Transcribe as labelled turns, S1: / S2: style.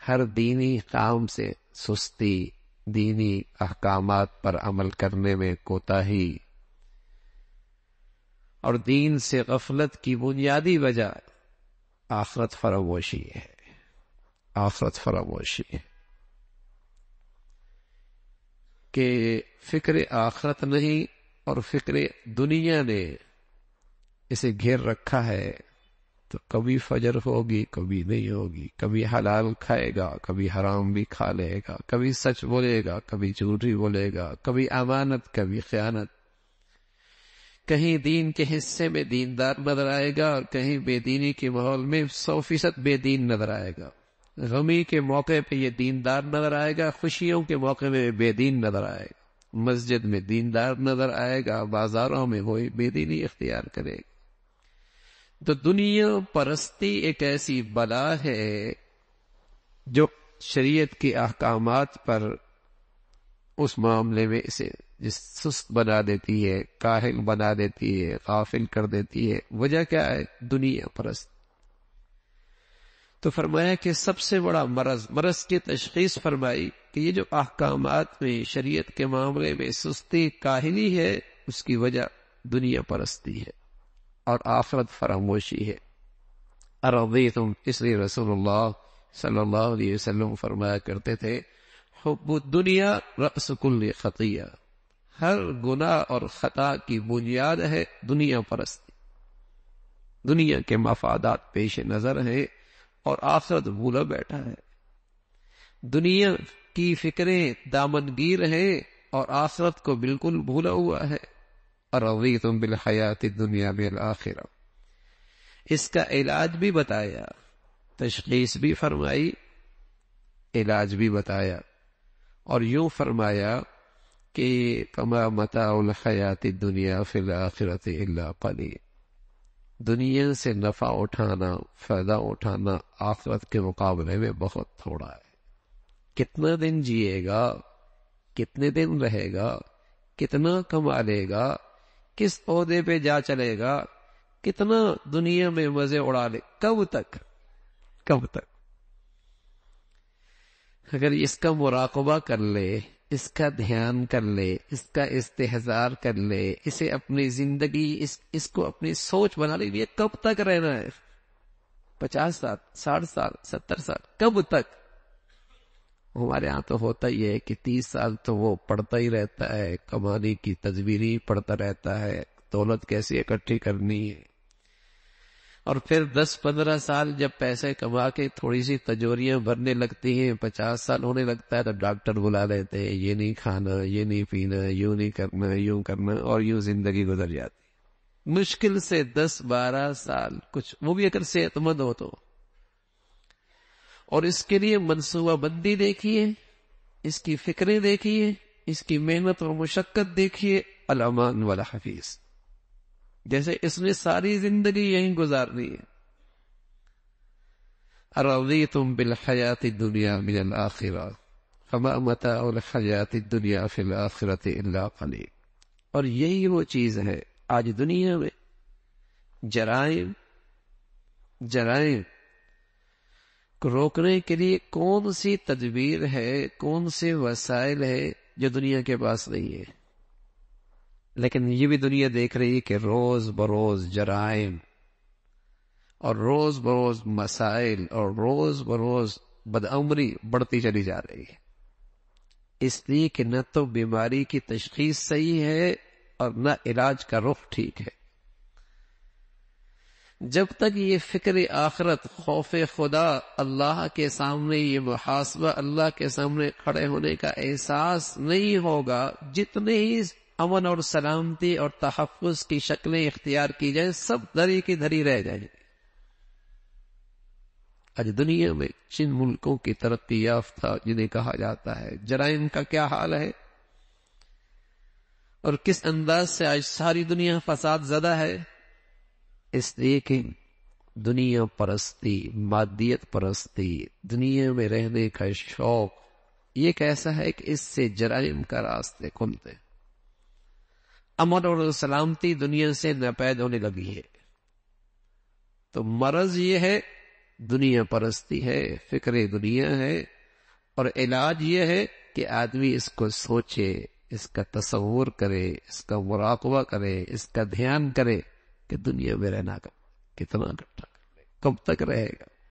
S1: ہر دینی کام سے سستی، دینی احکامات پر عمل کرنے میں کوتاہی، اور دین سے غفلت کی بنیادی وجہ آخرت فراموشی ہے، آخرت فراموشی ہے، کہ فکر آخرت نہیں اور فکر دنیا نے اسے گھیر رکھا ہے، تو کبھی فجر ہوگی کبھی نہیں ہوگی، کبھی حلال کھائے گا کبھی حرام بھی کھا لے گا، کبھی سچ بولے گا کبھی جھوٹ ہی بولے گا، کبھی امانت کبھی خیانت، کہیں دین کے حصے میں دیندار نظر آئے گا اور کہیں بے دینی کے ماحول میں 100% بے دین نظر آئے گا، غمی کے موقع پہ یہ دیندار نظر آئے گا، خوشیوں کے موقع میں بے دین نظر آئے گا، مسجد میں دیندار نظر آئے گا، بازاروں میں وہی بے دینی اختیار کرے گا۔ تو دنیا پرستی ایک ایسی بلا ہے جو شریعت کے احکامات پر اس معاملے میں اسے سست بنا دیتی ہے، کاہل بنا دیتی ہے، غافل کر دیتی ہے۔ وجہ کیا ہے؟ دنیا پرست۔ تو فرمایا کہ سب سے بڑا مرض کی تشخیص فرمائی کہ یہ جو احکامات میں شریعت کے معاملے میں سستی، کاہلی ہے، اس کی وجہ دنیا پرستی ہے اور آخرت فراموشی ہے۔ ارضیتم، اس لیے رسول اللہ صلی اللہ علیہ وسلم فرمایا کرتے تھے، حب الدنیا رأس کل خطیہ، ہر گناہ اور خطا کی بنیاد ہے دنیا پرستی، دنیا کے مفادات پیش نظر ہیں اور آخرت بھولا بیٹھا ہے، دنیا کی فکریں دامنگیر ہیں اور آخرت کو بالکل بھولا ہوا ہے۔ ارضیتم بالحیات الدنیا بالآخرہ، اس کا علاج بھی بتایا، تشخیص بھی فرمائی، علاج بھی بتایا، اور یوں فرمایا کہ فما متاع الحیات الدنیا فی الآخرۃ الا قلیل، دنیا سے نفع اٹھانا، فائدہ اٹھانا آخرت کے مقابلے میں بہت تھوڑا ہے۔ کتنا دن جیے گا، کتنے دن رہے گا، کتنا کما لے گا، کس عہدے پہ جا چلے گا، کتنا دنیا میں مزے اڑا لے، کب تک؟ کب تک؟ اگر اس کا مراقبہ کر لے، اس کا دھیان کر لے، اس کا استحضار کر لے، اسے اپنی زندگی، اس کو اپنی سوچ بنا لے، یہ کب تک رہنا ہے؟ 50 سال، 60 سال، 70 سال، کب تک؟ ہمارے ہاں تو ہوتا ہی ہے کہ 30 سال تو وہ پڑھتا ہی رہتا ہے، کمانے کی تدبیر ہی پڑھتا رہتا ہے، دولت کیسے اکٹھی کرنی ہے، اور پھر 10-15 سال جب پیسے کما کے تھوڑی سی تجوریاں بھرنے لگتی ہیں، 50 سال ہونے لگتا ہے تو ڈاکٹر بلا لیتے ہیں، یہ نہیں کھانا، یہ نہیں پینا، یوں نہیں کرنا، یوں کرنا، اور یوں زندگی گزر جاتی۔ مشکل سے 10-12 سال، کچھ وہ بھی اگر صحت مند ہو تو، اور اس کے لیے منصوبہ بندی دیکھیے، اس کی فکریں دیکھیے، اس کی محنت اور مشقت دیکھیے، الامان والحفیظ، جیسے اس نے ساری زندگی یہیں گزارنی ہے۔ ارضیتم بالحیات الدنیا من الآخرہ فما متاع الحیات الدنیا فی الآخرۃ الا قلیل۔ اور یہی وہ چیز ہے آج دنیا میں جرائم کو روکنے کے لیے کون سی تدبیر ہے، کون سے وسائل ہے جو دنیا کے پاس نہیں ہے، لیکن یہ بھی دنیا دیکھ رہی ہے کہ روز بروز جرائم اور روز بروز مسائل اور روز بروز بدعمری بڑھتی چلی جا رہی ہے، اس لیے کہ نہ تو بیماری کی تشخیص صحیح ہے اور نہ علاج کا رخ ٹھیک ہے۔ جب تک یہ فکر آخرت، خوف خدا، اللہ کے سامنے یہ محاسبہ، اللہ کے سامنے کھڑے ہونے کا احساس نہیں ہوگا، جتنے ہی امن اور سلامتی اور تحفظ کی شکلیں اختیار کی جائیں، سب دھری کی دھری رہ جائیں۔ آج دنیا میں جن ملکوں کی ترقی یافتہ جنہیں کہا جاتا ہے، جرائم کا کیا حال ہے اور کس انداز سے آج ساری دنیا فساد زدہ ہے، اس لیے کہ دنیا پرستی، مادیت پرستی، دنیا میں رہنے کا شوق، یہ کیسا ہے کہ اس سے جرائم کا راستے کھلتے ہیں، امن اور سلامتی دنیا سے ناپید ہونے لگی ہے۔ تو مرض یہ ہے دنیا پرستی ہے، فکر دنیا ہے، اور علاج یہ ہے کہ آدمی اس کو سوچے، اس کا تصور کرے، اس کا مراقبہ کرے، اس کا دھیان کرے کہ دنیا میں رہنا کا کتنا اکٹھا کب تک رہے گا،